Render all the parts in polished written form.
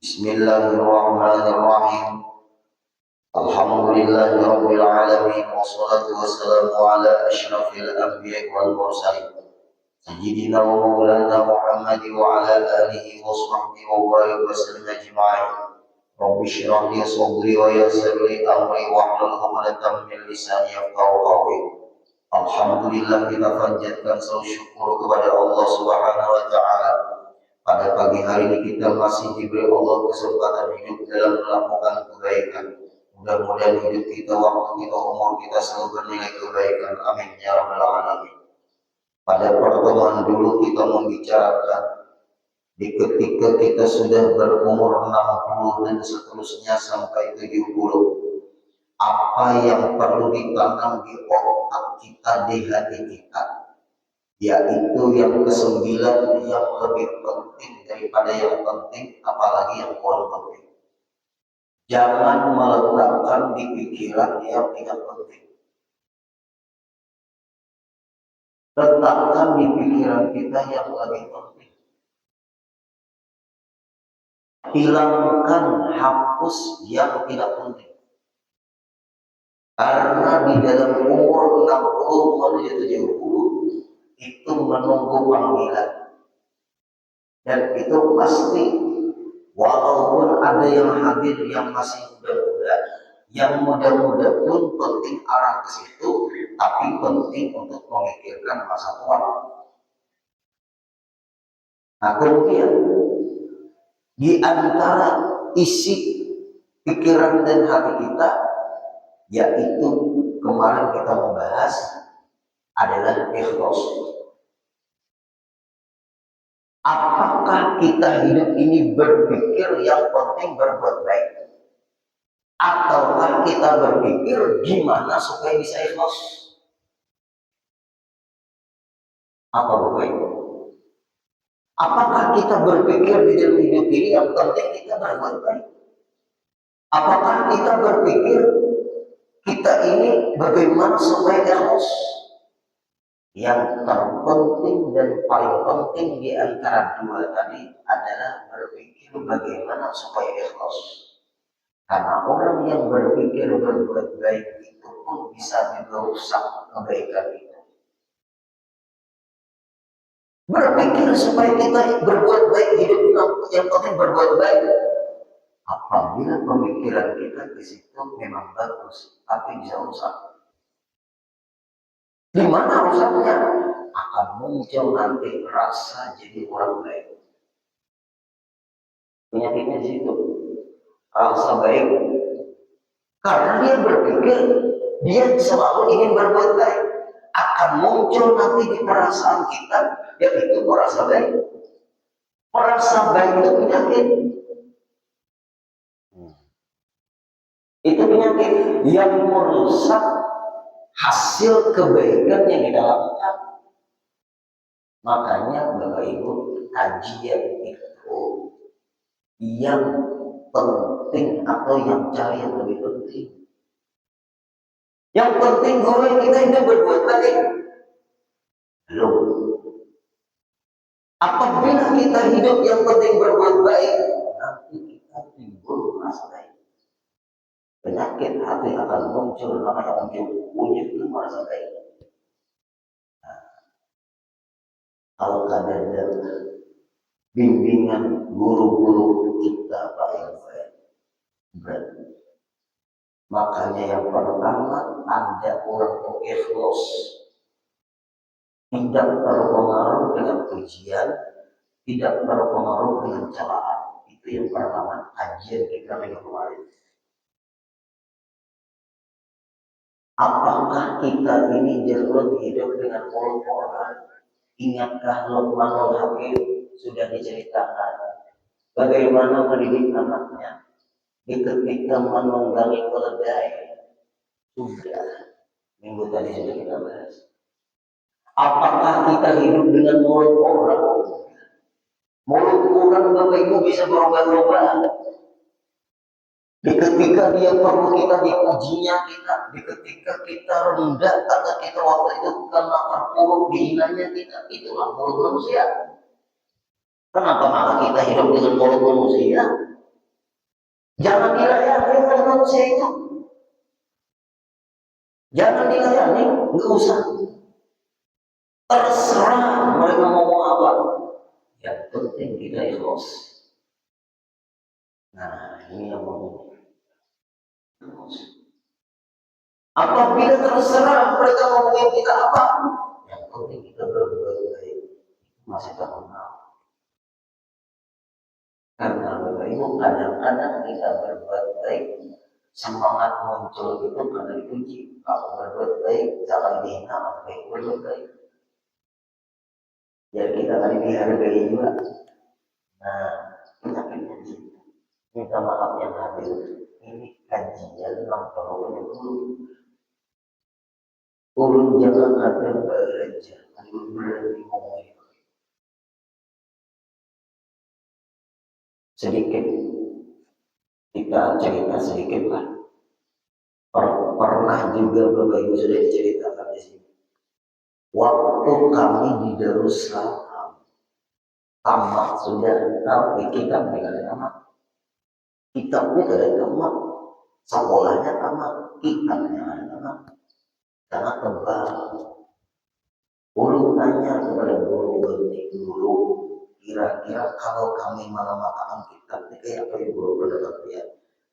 Bismillahirrahmanirrahim. Alhamdulillahirabbil alamin wassalatu wassalamu ala asyrafil anbiya'i wal mursalin sayyidina wa maulana Muhammad wa ala alihi wa sahbihi wa barik wa sallam ajma'in. Rabbi shrah li sadri wa yassir li amri wahlul 'uqdatam min lisani yafqahu qawli. Alhamdulillah, kita panjatkan syukur kepada Allah Subhanahu wa taala. Pada pagi hari ini kita masih diberi Allah kesempatan hidup dalam melakukan kebaikan. Mudah-mudahan hidup kita, waktu kita, umur kita selalu bernilai kebaikan. Amin ya rabbal alamin. Pada pertemuan dulu kita membicarakan di ketika kita sudah berumur 60 dan seterusnya sampai 70, apa yang perlu ditanam di otak kita, di hati kita, yaitu yang kesembilan, yang lebih penting daripada yang penting, apalagi yang kurang penting. Jangan meletakkan di pikiran yang tidak penting. Letakkan di pikiran kita yang lebih penting. Hilangkan, hapus yang tidak penting. Karena di dalam umur 60 menuju 70 itu menunggu panggilan, dan itu pasti, walaupun ada yang hadir yang masih muda-muda, yang muda-muda pun penting arah ke situ, tapi penting untuk memikirkan masa tua. Nah, kemudian di antara isi pikiran dan hati kita, yaitu kemarin kita membahas adalah ikhlas. Apakah kita hidup ini berpikir yang penting berbuat baik, ataukah kita berpikir gimana supaya bisa ikhlas? Apa baik? Apakah kita berpikir di dalam hidup ini yang penting kita berbuat baik? Apakah kita berpikir kita ini bagaimana supaya ikhlas? Yang terpenting dan paling penting di antara dua tadi adalah berpikir bagaimana supaya ikhlas. Karena orang yang berpikir berbuat baik itu pun bisa merusak kebaikan itu. Berpikir supaya kita berbuat baik, hidup yang penting berbuat baik. Apabila pemikiran kita di situ memang bagus, tapi bisa rusak. Di mana rusaknya? Akan muncul nanti rasa jadi orang baik. Penyakitnya di situ, rasa baik. Karena dia berpikir dia selalu ingin berbuat baik, akan muncul nanti di perasaan kita, yaitu merasa baik. Merasa baik itu penyakit. Itu penyakit yang merusak hasil kebaikan yang kita lakukan. Makanya Bapak Ibu, kajian itu yang penting atau yang cari yang lebih penting. Yang penting gue kita ini berbuat baik. Loh, apabila kita hidup yang penting berbuat baik, nanti kita timbul rasa baik. Penyakit hati akan muncul, namanya wujud itu merasa baik. Kalau ada bimbingan guru-guru kita Pak yang berat. Makanya yang pertama, Anda orang ikhlas, tidak terpengaruh dengan pujian, tidak terpengaruh dengan celaan. Itu yang pertama, kajian kita minggu kemarin. Apakah kita ini jalur hidup dengan mulut orang? Ingatkah Luqmanul Hakim sudah diceritakan bagaimana mendidik anaknya ketika menunggangi keledai? Sudah, minggu tadi sudah kita bahas. Apakah kita hidup dengan mulut orang? Mulut orang Bapak Ibu bisa berubah-ubah. Di ketika dia perlu kita dipujinya kita, di ketika kita rendah karena kita waktu itu karena terpuruk dihinanya kita, itulah mulut manusia. Kenapa maka kita hidup dengan mulut manusia? Jangan dilayani oleh manusia itu. Jangan dilayani, nggak usah. Terserah mereka ngomong apa. Yang penting kita ikhlas. Nah, ini yang mau ikhlas. Apabila terserah mereka ngomongin kita apa, yang penting kita berbuat baik. Masih tak kenal. Karena itu kadang-kadang kita berbuat baik, semangat muncul itu karena dipuji. Kalau berbuat baik, jangan dihina, baik berbuat baik. Jadi kita akan dihargai juga. Nah, kita pengen minta maaf yang hadir. Ini kajian nampak dulu. Urun jangan ada belajar, berani ngomong. Sedikit kita cerita sedikit lah. Pernah juga Bapak Ibu sudah diceritakan di sini. Waktu kami di Darussalam, tamat sudah, tapi kita tidak tamat. Kitabnya ada tamat, sekolahnya tamat, kitabnya ada tamat. Sangat tebal. Ulun tanya kepada guru, kira-kira kalau kami mengamalkan kitab ini kayak apa ya guru berdekat ya?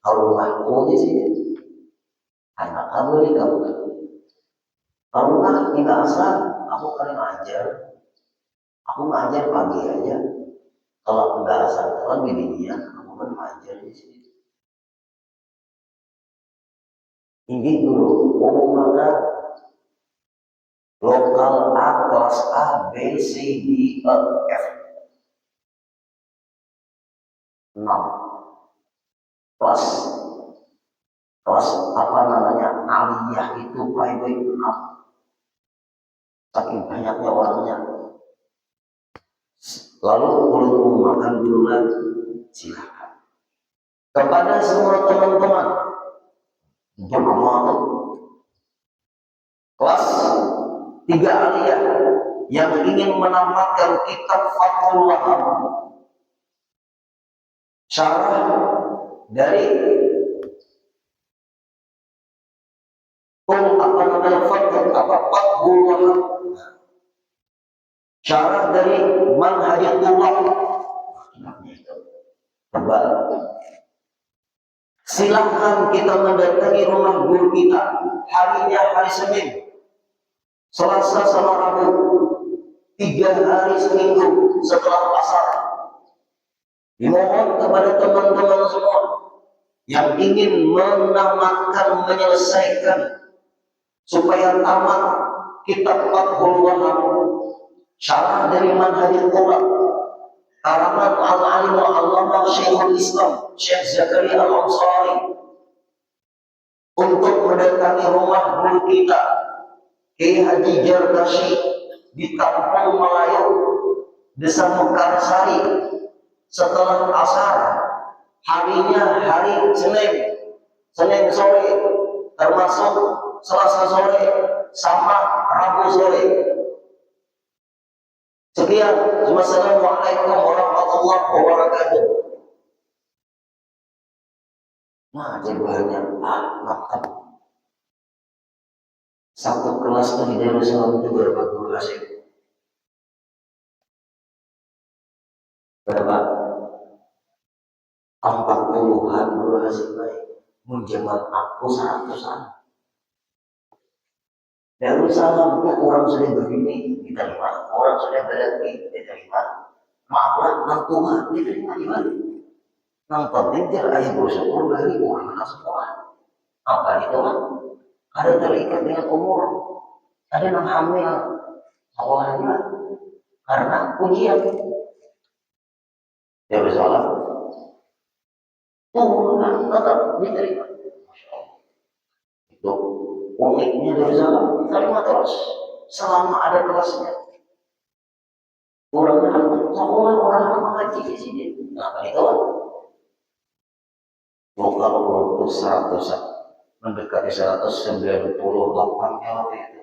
Kalau aku di sini, anak kamu di kamu. Kalau tidak asal, aku kan ngajar. Aku ngajar pagi aja. Kalau enggak asal kan dia, aku kan ngajar di sini. Ini guru, maka lokal A, kelas A, B, C, D, E, F. 6. Kelas apa namanya, aliyah itu private 6. Saking banyaknya orangnya. Lalu ulun makan dulu lagi, silakan. Kepada semua teman-teman, bermanfaat. Kelas 3 aliyah yang ingin menamatkan kitab Fathul Wahab, syarah dari apa namanya Fathul Wahab, syarah dari Manhajatullah. Tebal. Silahkan kita mendatangi rumah guru kita. Harinya hari Senin, Selasa sama Rabu, 3 hari seminggu setelah asar. Dimohon kepada teman-teman semua yang ingin menamatkan, menyelesaikan supaya tamat kitab Fathul Wahab, syarah dari Manhajatullah, karangan Al-Alim Al-Allamah Syekhul Islam Syekh Zakaria Al-Ansari, untuk mendatangi rumah guru kita Kiai Haji Jardashi di Kampung Melayu, Desa Mekarsari, setelah asar. Harinya hari Senin sore, termasuk Selasa sore sama Rabu sore. Sekian. Wassalamualaikum warahmatullahi wabarakatuh. Nah, jawabannya mantap. Satu kelas itu di Darussalam itu berapa guru asing? Berapa? 40-an guru asing baik. Menjaman aku 100-an. Darussalam itu orang sudah begini diterima, orang sudah berarti diterima. Maaflah, nang Tuhan diterima di mana? Nang penting ayah bersyukur dari orang semua. Apa itu kan? Ada terikat dengan umur, ada yang hamil, sekolahnya karena ujian. Darussalam Tuhan tetap diterima. Itu uniknya Darussalam, terima terus selama ada kelasnya. Orang orang mengaji di sini. Nah, itu kan? Kalau untuk 100, mendekati 198 LP itu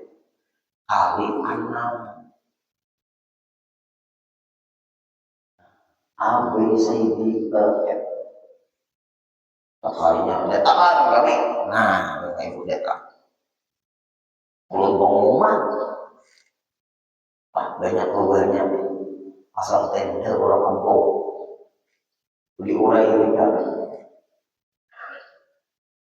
kali 6. A, B, C, D, E, F. Apanya pendetaan kami. Nah, kayak pendeta. Belum pengumuman. Banyak asal tender orang kampung. Diurai kita.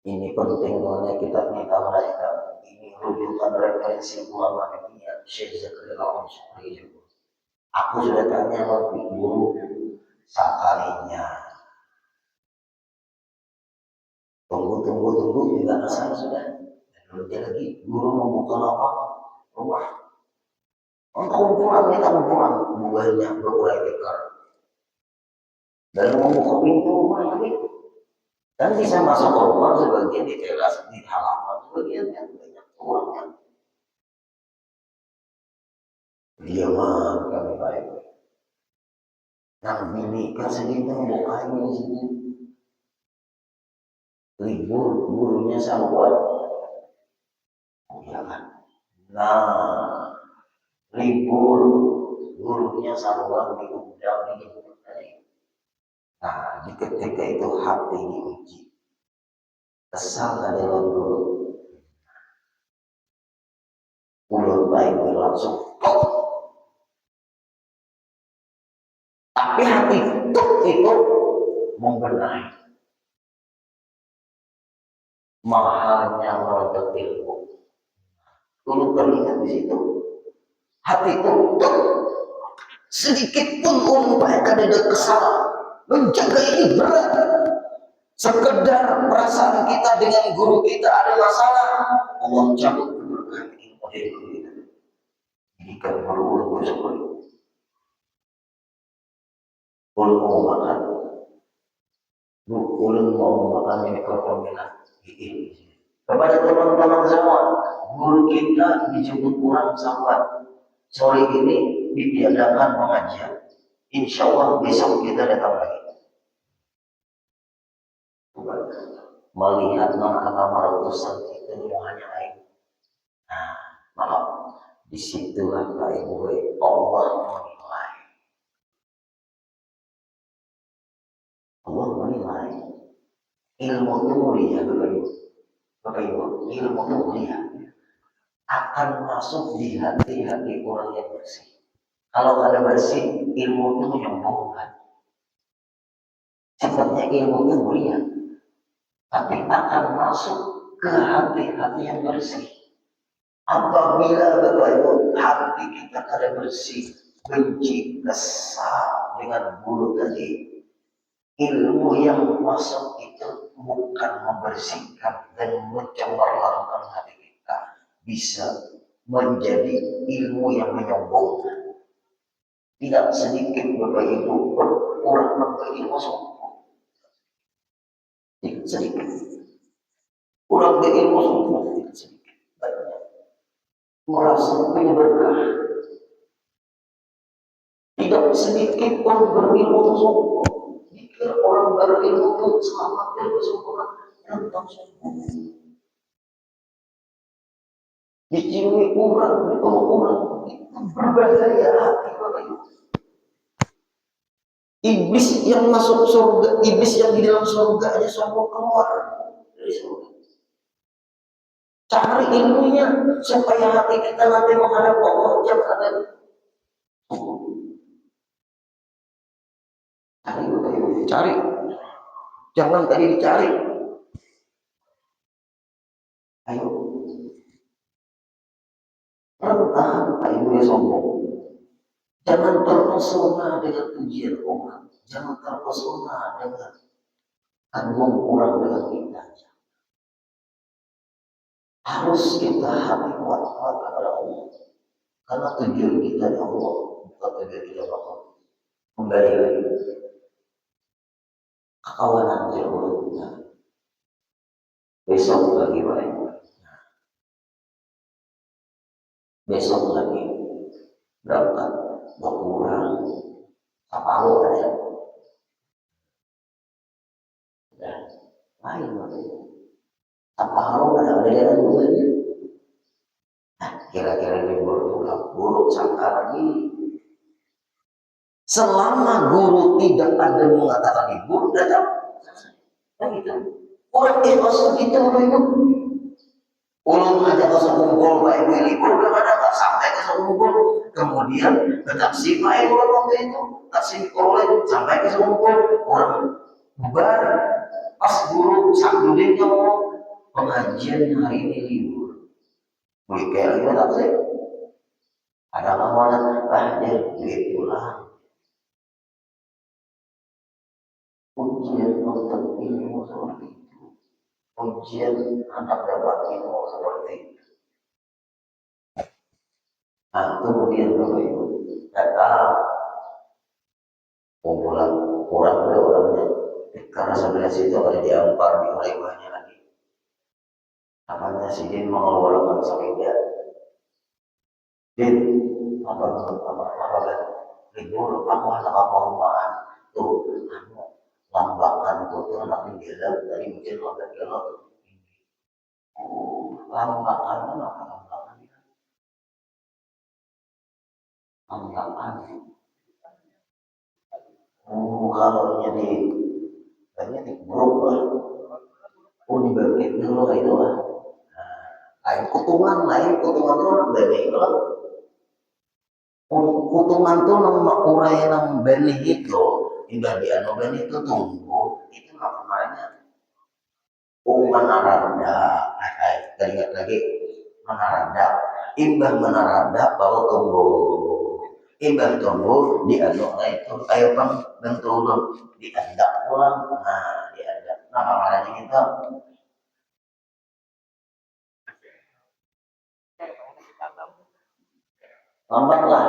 Ini penting soalnya kita minta mereka. Ini rujukan referensi ulama dunia. Syekh Zakaria Al-Ansari. Aku sudah tanya sama guru sekalinya. Tunggu tidak kesana sudah. Belum lagi guru membuka rumah. Untuk pulang kita pulang buahnya berurai tikar. Dan membuka pintu rumah lagi. Dan bisa masuk ke rumah sebagian di teras, di halaman, sebagian yang banyak orangnya. Diaman kami baik. Nah, bini kan segitu bukanya di sini. Libur gurunya sahabat. Oh iya kan? Nah, libur gurunya sahabat diundang di. Nah, di ketika itu hati diuji. Kesal adalah guru. Ulur baik berlangsung. Tapi hati itu membenahi. Mahalnya menuntut ilmu. Dulu terlihat di situ. Hati itu sedikit pun umpamanya tidak kesal. Menjaga ini berat. Sekedar perasaan kita dengan guru kita ada masalah, Allah cabut keberkahan ilmu dari guru kita. Jika guru seperti ulun mau makan, ulun mau makan mikrofon ini. Kepada teman-teman semua, guru kita dijemput pulang sahabat. Sore ini ditiadakan pengajian. Insya Allah besok kita datang lagi. Melihat nama-nama ratusan itu semuanya lain. Nah, maaf, disitulah Pak Ibu Allah menilai. Allah menilai ilmu itu mulia, Bapak Ibu, ilmu itu mulia akan masuk di hati-hati orang yang bersih. Kalau ada bersih, ilmu itu menyombongkan. Sifatnya ilmu itu mulia, tapi akan masuk ke hati-hati yang bersih. Apabila Bapak Ibu hati kita ada bersih, benci, kesal dengan guru tadi, ilmu yang masuk itu bukan membersihkan dan mencemarkan hati kita, bisa menjadi ilmu yang menyombongkan. Tidak sedikit Bapak Ibu orang berilmu sombong. Tidak sedikit. Orang berilmu sombong tidak sedikit. Banyak. Merasa punya berkah. Tidak sedikit orang berilmu sombong. Jika orang berilmu itu selamat dari kesombongan, tentang sombong. Dicuri orang, dipeluk orang, itu berbahaya hati Bapak Ibu. Iblis yang masuk surga, iblis yang di dalam surga aja sombong keluar dari surga. Cari ilmunya supaya hati kita nanti menghadap Allah jangan ada. Cari, jangan tadi dicari. Ayo, pertahan Pak Ibu ya sombong. Jangan terpesona dengan pujian orang. Jangan terpesona dengan kandung orang dengan kita. Harus kita hati kuat-kuat kepada Allah. Karena tujuan kita di Allah, bukan tujuan kita Allah. Kembali lagi. Kekawanan jodoh kita. Besok lagi baik. Besok lagi berangkat berkurang separuh ada. Dan lain lagi. Separuh ada perbedaan bulannya. Nah, kira-kira libur buruk sangka lagi. Selama guru tidak ada mengatakan libur, datang. Nah gitu. Orang ikhlas kita apa itu? Ulun aja ke sekumpul baik libur kemana nggak sampai ke sekumpul. Kemudian ke taksi baik orang waktu itu taksi oleh sampai ke sekumpul orang bubar. Pas guru sakdudin ngomong pengajian hari ini libur. Kayak gimana taksi? Ada lawanan jadi pulang. Ujian untuk ilmu seperti itu. Ujian anak dapat ilmu seperti itu. Nah, kemudian Bapak Ibu datang kumpulan kurang oleh orangnya karena sebelah situ ada diampar di oleh lagi. Apanya si Din mengeluarkan sepeda. Din, apa libur aku anak apa rumahan tuh anu lambakan tuh anak tinggal dari mungkin lambat gelap. Lambakan apa lambakan? Lambakan. Kalau jadi grup lah. Oh dibagi dulu itu lah. Lain kutungan tuh orang dari itu. Kutungan tuh nama urai nang benih itu, indah di anu benih itu tumbuh, itu namanya menarada. Teringat lagi menarada. Imbah menarada kalau tumbuh, imbah tumbuh di anu itu ayo pang dan turun diandak pulang, nah diandak. Nah namanya kita lambat lah.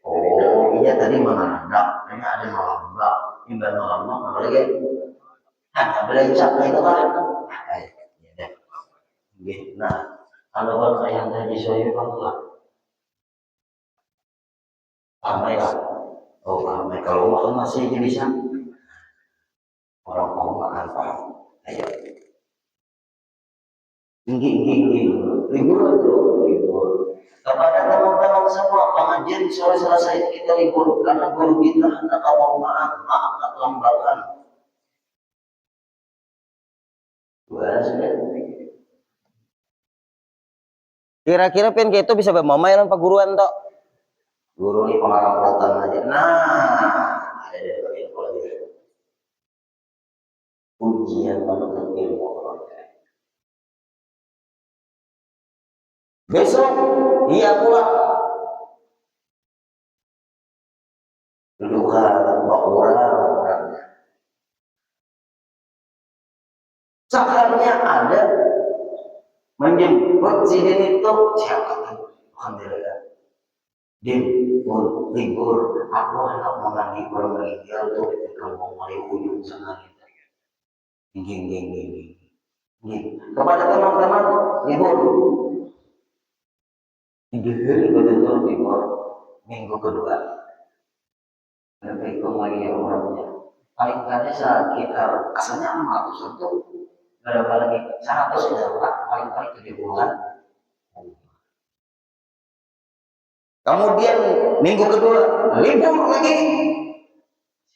Oh iya tadi menandak, kayaknya ada melambak, imbang melambak, apa lagi? Hanya belecak itu kan? Nah, kalau orang yang tadi saya kan lah, ramai lah. Oh ramai kalau makan masih bisa orang mau makan paham. Ayo, tinggi, libur itu libur. Kepada teman-teman semua pengajian sore selesai kita libur karena guru kita hendak mau maaf lambakan. Kira-kira pen itu bisa bermamai lan paguruan tok. Guru ini pengarampotan aja. Nah, ada yang ujian menuntut ilmu. Besok iya pula dudukan orang sakarnya ada menjemput si Din itu siapa kan? Alhamdulillah. Din, libur, aku hendak mengandi meninggal tuh kalau mau ujung sana gitu. Gini. Kepada teman-teman libur. Diheri betul libur minggu kedua. Lebih lagi orangnya. Paling kali sekitar asalnya 600 tuh berapa lagi 100 ya paling 7 bulan. Kemudian minggu kedua libur lagi.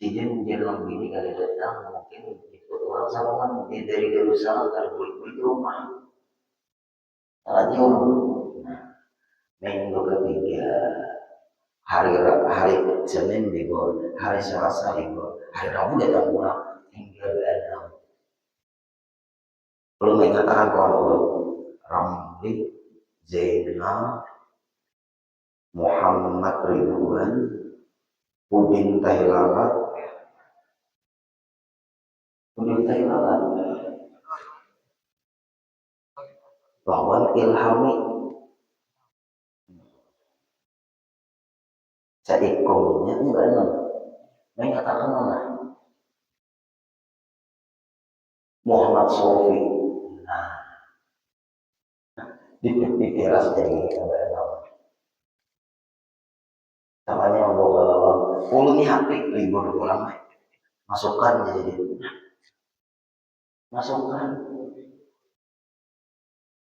Sijin menjelang bini kali datang mungkin itu orang sama kan dari Jerusalem terbalik di rumah. Salah jauh. Minggu ketiga hari Senin libur, hari Selasa libur, hari Rabu datang pulang tinggal enam. Belum mengatakan kalau Ramli, Zainal, Muhammad Ridwan, Udin Tailalat, Wawan Ilhami, Saikomnya enggak enak. Mengatakan mana? Muhammad Sofi. Nah, di teras jadi enggak enak. Namanya membawa ulunnya hati libur pulang masukkan jadi masukkan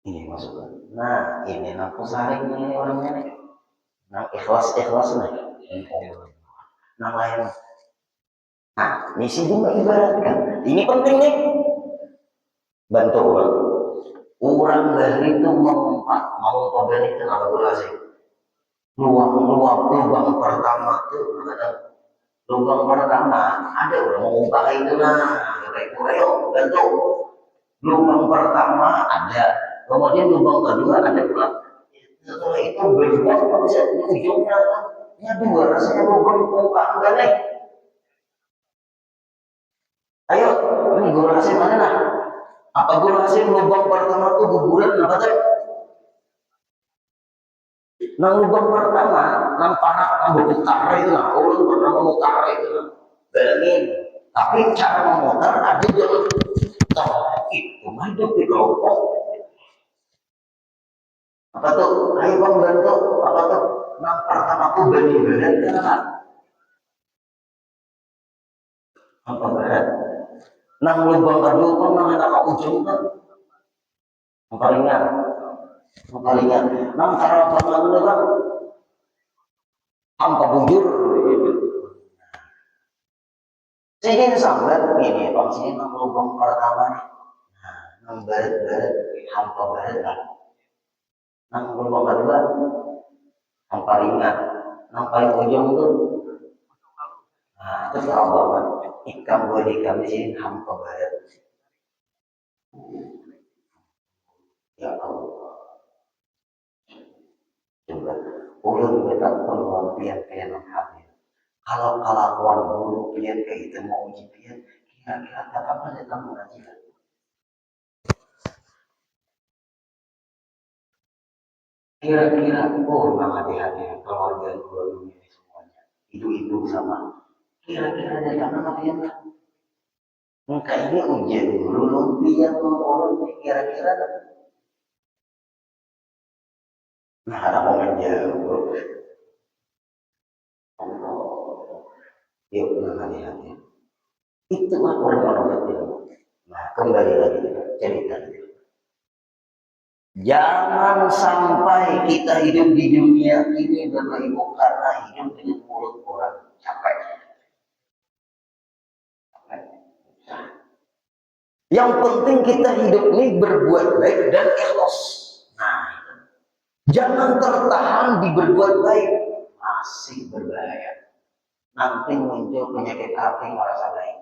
ini masukkan. Nah ini aku saring nih orangnya nih. Nah ikhlas nih. Nah lain Nah, misi juga ibaratkan. Ini penting nih. Bantu orang. Orang dari itu mau pembeli tenaga durasi. Lubang pertama tuh ada lubang pertama ada orang mau buka itu ayo bantu. Lubang pertama ada, kemudian lubang kedua ada pula. Setelah itu berjuang bisa di ujungnya. Ya dua rasanya lubang buka enggak nih. Ayo, ini guru hasil mana nah? Apa guru hasil lubang pertama tuh guguran apa tuh? Nah lubang pertama, nang panak nang berputar itu nah, orang pernah memutar itu nah. Bayangin, tapi cara memutar ada jalan putar itu mah hidup di kelompok. Apa tuh? Ayo bang bantu, apa tuh? Nang pertama tuh berat kan? Apa berat? Nang lubang kedua kan nang anak ujung kan? Palingan, palingan. Nang cara bangun itu kan? Tanpa bujur. Sini sambat ini, bang sini nang lubang pertama nih. Nah, nang barat hampa barat lah. Nang lubang kedua, hampa ringan. Nang paling ujung tuh, nah itu Allah kan. Ikam gue di sini hampa barat. Ya Allah, coba ulun kita peluang pian hati. Kalau kelakuan buruk pian kayak itu mau uji pian, kira-kira kapan datang mengaji? Kira-kira memang hati-hati keluarga ini semuanya ibu-ibu sama kira-kira ada tangan apa ya kan muka ini ujian dulu lumpian orang kira-kira nah ada momen jauh Allah yuk memang hati-hati itu mah orang-orang ilmu. Nah kembali lagi cerita. Jangan sampai kita hidup di dunia ini Bapak Ibu karena hidup dengan mulut orang capek. Yang penting kita hidup ini berbuat baik dan ikhlas. Nah, jangan tertahan di berbuat baik masih berbahaya. Nanti muncul penyakit hati merasa baik.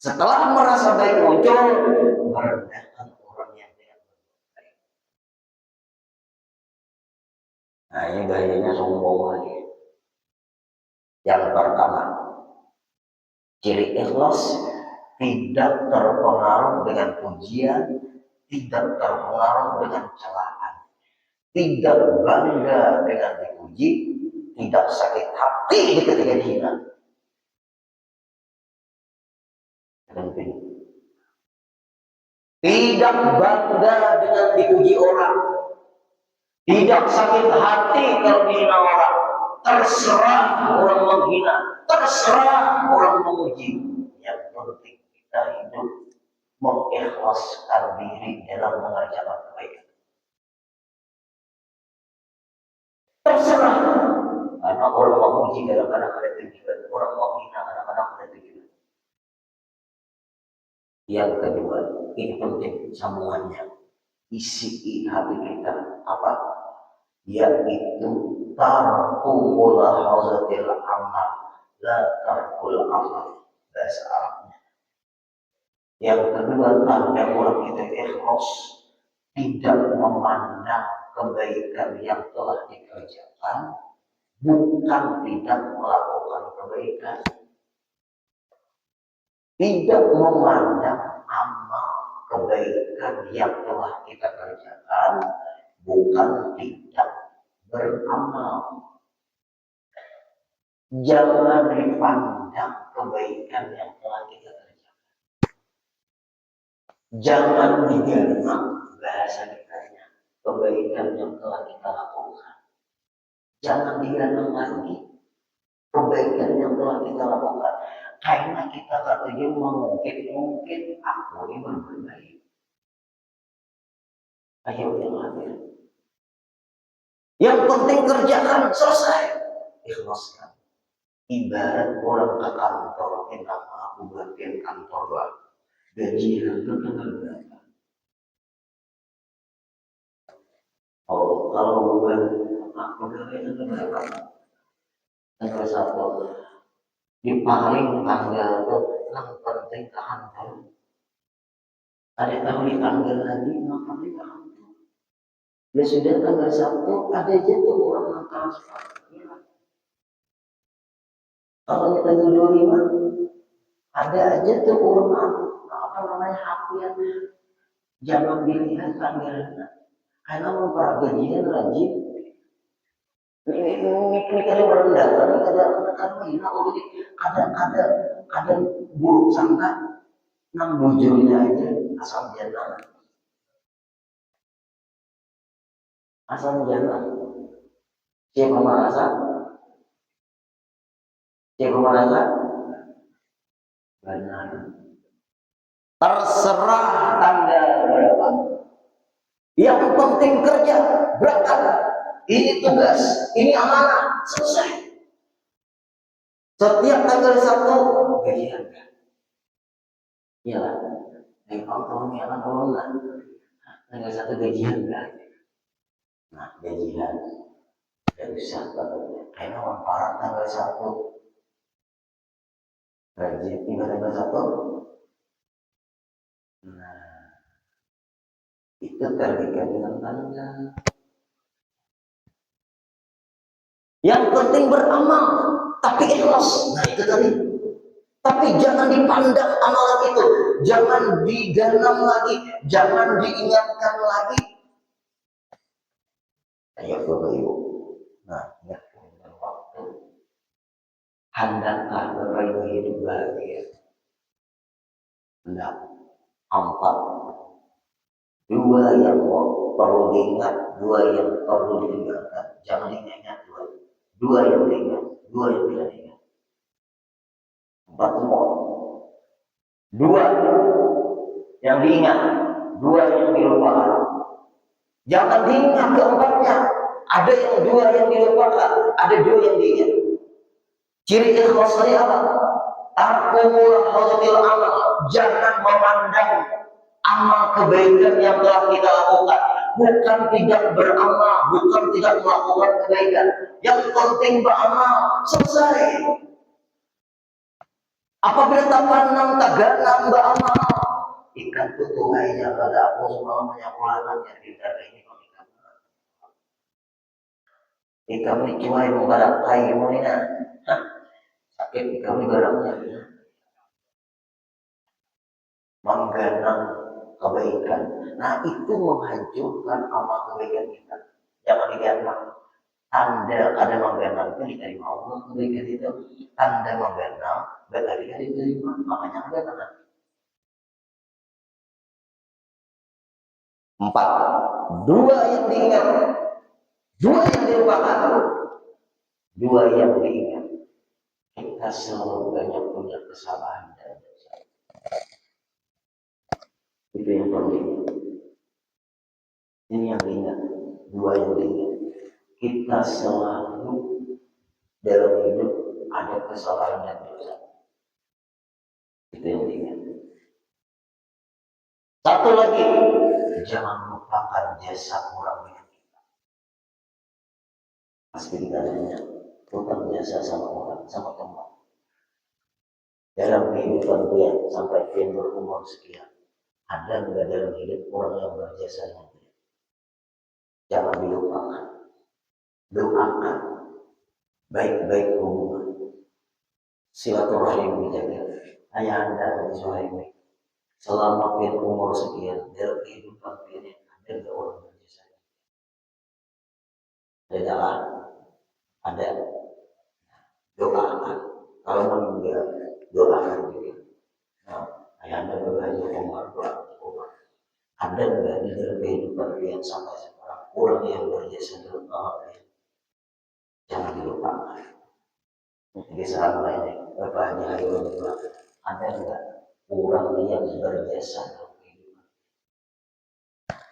Setelah merasa baik muncul merendahkan orang yang tidak baik. Nah ini bahayanya sombong lagi. Yang pertama, ciri ikhlas tidak terpengaruh dengan pujian, tidak terpengaruh dengan celaan, tidak bangga dengan dipuji, tidak sakit hati ketika dihina. Penting. Tidak bangga dengan dipuji orang, tidak sakit hati kalau dihina orang. Terserah orang menghina, terserah orang memuji. Yang penting kita hidup mengikhlaskan diri dalam mengerjakan kebaikan. Terserah. Karena orang memuji kadang-kadang ada tujuan, orang menghina kadang-kadang ada tujuan. Yang kedua, ini penting sambungannya. Isi hati kita apa? Yaitu tarkul hazatil amal, la tarkul amal. Bahasa Arabnya. Yang kedua, tanda orang kita ikhlas tidak memandang kebaikan yang telah dikerjakan, bukan tidak melakukan kebaikan. Tidak memandang amal kebaikan yang telah kita kerjakan, bukan tidak beramal. Jangan dipandang kebaikan yang telah kita kerjakan. Jangan digarap bahasa kitanya kebaikan yang telah kita lakukan. Jangan digarap lagi kebaikan yang telah kita lakukan. Karena kita katanya mungkin aku ini berbuat baik. Ayo yang hadir. Yang penting kerjakan selesai. Ikhlaskan. Ibarat orang ke kantor, nama aku bagian kantor lah. Gajian itu tanggal berapa? Oh, kalau bukan aku pegawai tanggal berapa? Tanggal 1. Di paling tanggal itu yang penting ke kantor. Ada tahu di tanggal lagi, maka di kantor. Ya sudah tanggal 1, ada aja tuh orang yang transfer. Kalau kita tanggal 25, ada aja tuh orang apa namanya hafian jangan dilihat tanggalnya karena mau para gajian rajin ini kalau rendah ini ada hina ada buruk sangka nang bujurnya aja asal jangan siapa merasa benar terserah tanggal berapa. Yang penting kerja, berangkat. Ini tugas, ini amanah, selesai. Setiap tanggal 1 gajian. Iyalah, yang kalau ini akan kalau enggak, tanggal 1 gajian kan. Nah, gajian. Tidak bisa, karena orang parah tanggal 1. Rajin tinggal tanggal 1. Nah, itu terkait dengan tanggal. Yang penting beramal, tapi ikhlas. Nah itu tadi. Tapi jangan dipandang amalan itu, jangan diganam lagi, jangan diingatkan lagi. Ayo Bapak Ibu. Nah, ingat dengan waktu. Hendaklah Bapak Ibu hidup bahagia. Hendak 4. 2 yang perlu diingat, 2 yang perlu ditinggalkan. Jangan diingat 2. 2 yang diingat, 2 yang tidak diingat. 4 semua. 2 yang diingat, 2 yang dilupakan. Jangan diingat keempatnya. Ada yang 2 yang dilupakan, ada 2 yang diingat. Ciri ikhlasnya apa? Tarkumul khawtil amal. Jangan memandang amal kebaikan yang telah kita lakukan. Bukan tidak beramal, bukan tidak melakukan kebaikan. Yang penting beramal, selesai. Apabila tak pandang tak ganang beramal, ikan tutuhainya pada aku semua menyakulanannya di dalam ini ikan. Ikan dicuai membarak kayu mana? Sakit ikan dibaraknya. Mengganang kebaikan. Nah itu menghancurkan amal kebaikan kita. Jangan diganang. Tanda ada mengganang itu diterima Allah kebaikan itu. Tanda mengganang berarti diterima. Makanya mengganang. 4. 2 yang diingat, 2 yang dilupakan, 2 yang diingat. Kita selalu banyak punya kesalahan dan dosa. Itu yang penting. Ini yang diingat, 2 yang diingat. Kita selalu dalam hidup ada kesalahan dan dosa. Itu yang diingat. 1 lagi, jangan lupakan jasa orang dengan kita. Pasti kita nanya, utang jasa sama orang, sama teman. Dalam kehidupan dia sampai dia berumur sekian, ada nggak dalam hidup orang yang berjasa dengan dia? Jangan dilupakan. Doakan baik-baik hubungan. Silaturahim dijaga. Ayah anda Zuhaimi, selama dia umur sekian dalam kehidupan dia ada nggak orang berjasa? Adalah ada. Doakan. Kalau meninggal doakan juga. Nah, ayah anda berhaji Umar. Ada nggak di dalam kehidupan kalian sampai sekarang orang yang berjasa dalam Allah? Jangan dilupakan. Jadi saran lainnya, Bapak Haji Hayurullah, ada nggak orang yang berjasa dalam kehidupan?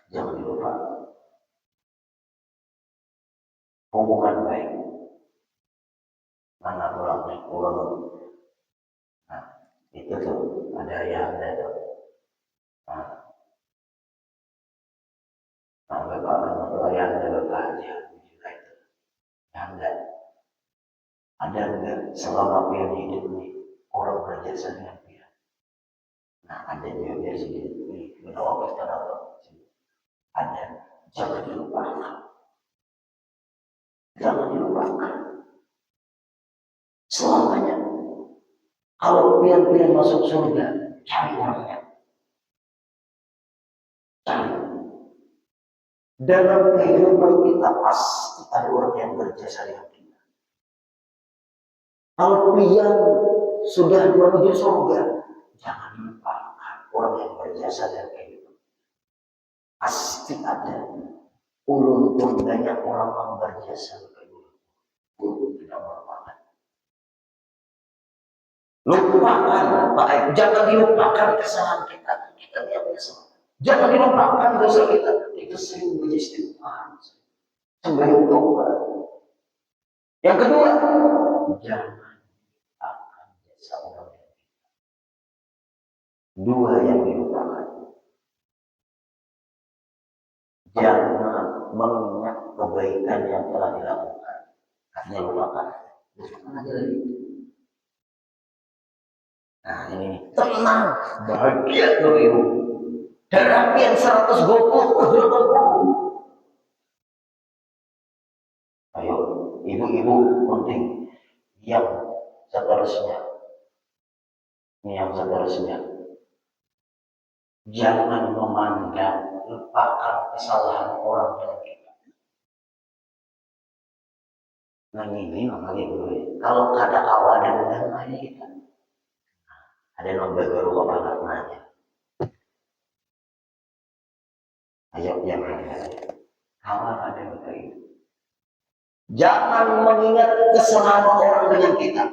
Jangan dilupakan. Hubungan baik. Mana orangnya? pulang. Nah, itu tuh ada yang ada tuh. Nah, bapak atau yang ada bapak aja juga itu. Yang ada enggak selama pian hidup nih orang berjasa dengan pian. Nah, ada juga di sini nih menawar terhadap ada. Jangan dilupakan. Jangan dilupakan. Selamanya. Kalau pian-pian masuk surga, cari orangnya. Cari. Dalam kehidupan kita pasti ada orang yang berjasa dengan kita. Kalau pian sudah menuju surga, jangan lupakan orang yang berjasa dengan kehidupan. Pasti ada. Ulun pun banyak orang yang berjasa dengan kehidupan. Ulun tidak melupakan. Lupakan, Pak. Jangan dilupakan kesalahan kita. Kita yang salah. Jangan dilupakan dosa kita. Kita sering beristighfar. Sembahyang taubat. Yang kedua, jangan akan jasa orang lain. Dua yang dilupakan. Jangan mengingat kebaikan yang telah dilakukan. Hanya lupakan. Lupakan aja lagi. Nah ini tenang, bahagia tuh ibu. Terapian 120 ke 80. Ayo, ibu-ibu penting. Yang seterusnya. Jangan memandang, lupakan kesalahan orang dengan kita. Nah ini namanya dulu ya. Kalau ada awal dan mengenai kita. Ada nomor baru apa namanya? Ayo yang ada. Kalau ada begitu. Jangan mengingat kesalahan orang dengan kita.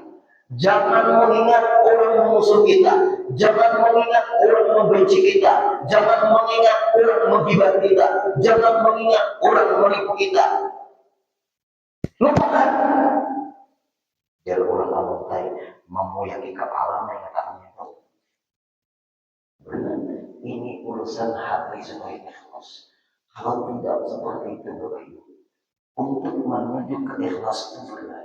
Jangan mengingat orang musuh kita. Jangan mengingat orang membenci kita. Jangan mengingat orang menggibah kita. Jangan mengingat orang menipu kita. Lupakan. Biar orang amuntai memoyaki kepala mengatakannya itu. Benar. Ini urusan hati supaya ikhlas. Kalau tidak seperti itu begitu. Untuk menuju ke ikhlas itu benar.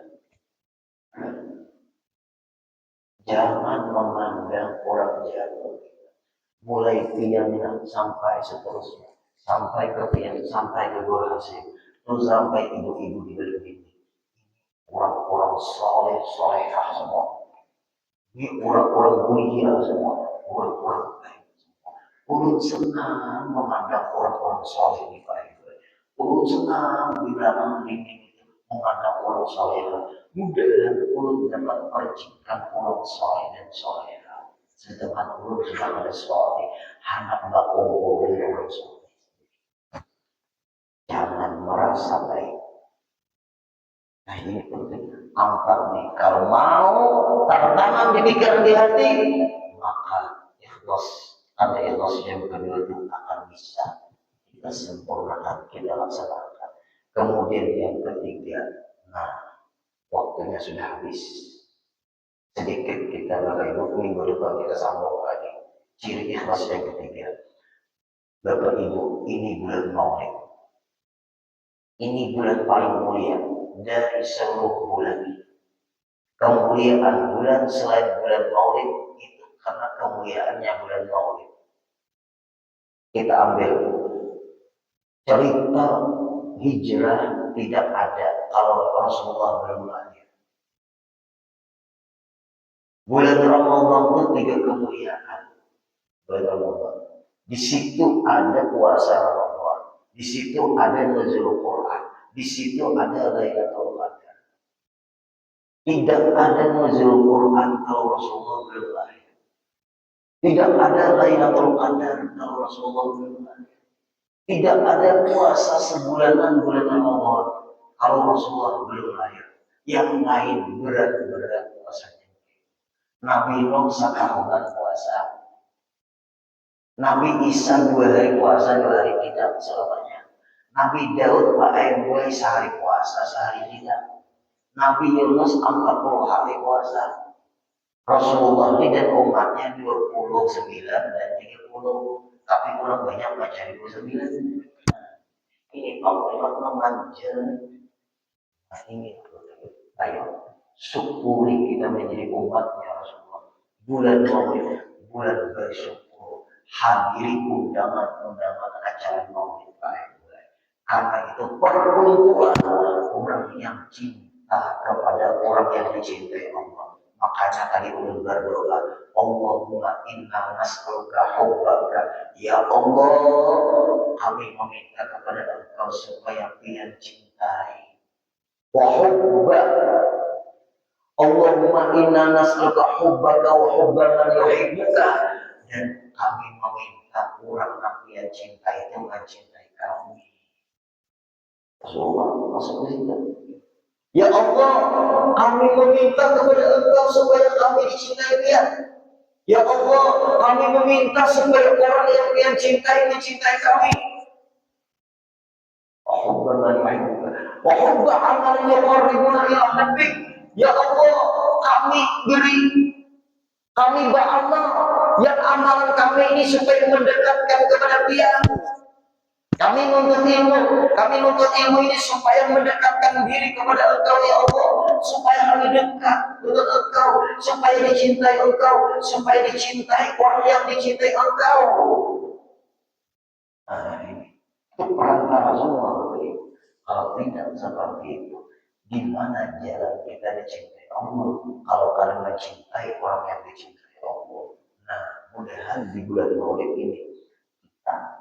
Jangan memandang orang jatuh. Mulai piannya sampai seterusnya. Sampai ke pian, sampai ke dua hasil. Terus sampai ibu-ibu di balik ini. Orang-orang soleh-solehah semua. Ini orang-orang mulia semua. Orang-orang baik semua. Ulun senang memandang orang-orang soleh di baik. Ulun senang di belakang ini memandang orang soleh. Mudah ulun dapat percikan orang soleh dan soleha. Sedangkan ulun sudah ada soleh, anak bakung dari orang soleh. Jangan merasa baik. Nah ini penting. Angkat nih. Kalau mau tertanam di pikiran di hati, maka ikhlas. Ada ikhlas yang kedua itu akan bisa kita sempurnakan, kita laksanakan. Kemudian yang ketiga, nah waktunya sudah habis. Sedikit kita Bapak Ibu, minggu depan kita sambung lagi. Ciri ikhlas yang ketiga. Bapak Ibu, ini bulan Maulid. Ini bulan paling mulia dari seluruh bulan. Kemuliaan bulan selain bulan Maulid itu karena kemuliaannya bulan Maulid. Kita ambil cerita hijrah tidak ada kalau Rasulullah belum lahir. Bulan Ramadan itu tiga kemuliaan. Bulan Ramadan. Di situ ada puasa Ramadan. Di situ ada nuzul Quran. Di situ ada Lailatul Qadar. Tidak ada nuzul Quran kalau Rasulullah belum lahir. Tidak ada Lailatul Qadar kalau Rasulullah belum lahir. Tidak ada puasa sebulanan bulan Ramadan kalau Rasulullah belum lahir. Yang lain berat-berat puasanya. Nabi Nuh sekahunan puasa. Nabi Isa 2 hari puasa, 2 hari tidak selamanya. Nabi Daud pakai mulai sehari puasa, sehari tidak. Nabi Yunus 40 hari puasa. Rasulullah ini dan umatnya 29 dan 30. Tapi kurang banyak baca 29. Ini Allah memanja. Nah ini, ayo syukuri kita menjadi umatnya Rasulullah. Bulan Maulid, bulan bersyukur. Hadiri undangan-undangan acara Maulid. Karena itu perkumpulan orang yang cinta kepada orang yang dicintai Allah. Makanya tadi ulun berdoa, Allahumma inna nas'aluka hubbaka. Ya Allah, kami meminta kepada Engkau supaya Kalian cintai. Wa hubba. Allahumma inna nas'aluka hubbaka wa hubban man yuhibbuka. Dan kami meminta orang yang Kalian cintai itu mencintai kami. Rasulullah masuk ke situ. Ya Allah, kami meminta kepada Engkau supaya kami dicintai Dia. Ya Allah, kami meminta supaya orang yang Dia cintai mencintai kami. Wa hubba amal yuqarribuna ila rabbik. Ya Allah, kami beramal yang amalan kami ini supaya mendekatkan kepada Dia. Kami nuntut ilmu ini supaya mendekatkan diri kepada Engkau ya Allah, supaya kami dekat dengan Engkau, supaya dicintai Engkau, supaya dicintai orang yang dicintai Engkau. Nah ini itu perantara semua. Kalau tidak seperti itu, di mana jalan kita dicintai Allah? Kalau kalian mencintai orang yang dicintai Allah, nah mudahan di bulan Maulid ini kita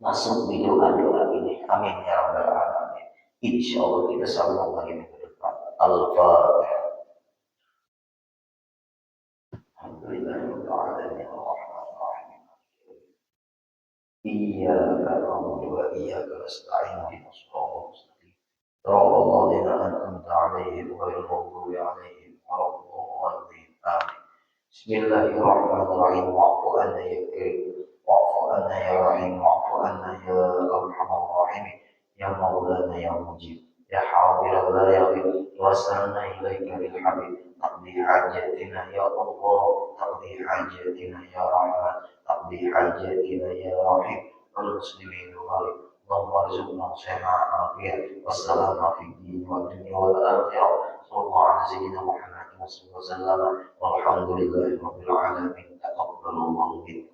masuk di doa-doa ini. Amin ya rabbal alamin. Insya Allah kita sambung lagi minggu depan. Al-Fatihah. Alhamdulillahirabbil alamin. Iyyaka na'budu wa iyyaka nasta'in. Ihdinas siratal mustaqim. Siratal ladzina an'amta 'alaihim ghairil maghdubi 'alaihim waladdallin. Amin. Bismillahirrahmanirrahim. Wa'fu 'anna ya karim. Wa'fu 'anna ya rahim. Wa'fu 'anna ya arhamar rahimin. Ya maulana ya mujib. Ya hadiran la yaghib. Wasalna ilaika bil habib. Taqdi hajatina ya Allah. Taqdi hajatina ya rahman. Taqdi hajatina ya rahim. Wal muslimin wal اللهم ارزقنا صحة عافية والسلامة في الدين والدنيا والآخرة. صلى الله على سيدنا محمد وصلى الله وسلم والحمد لله رب العالمين. تقبل الله منكم.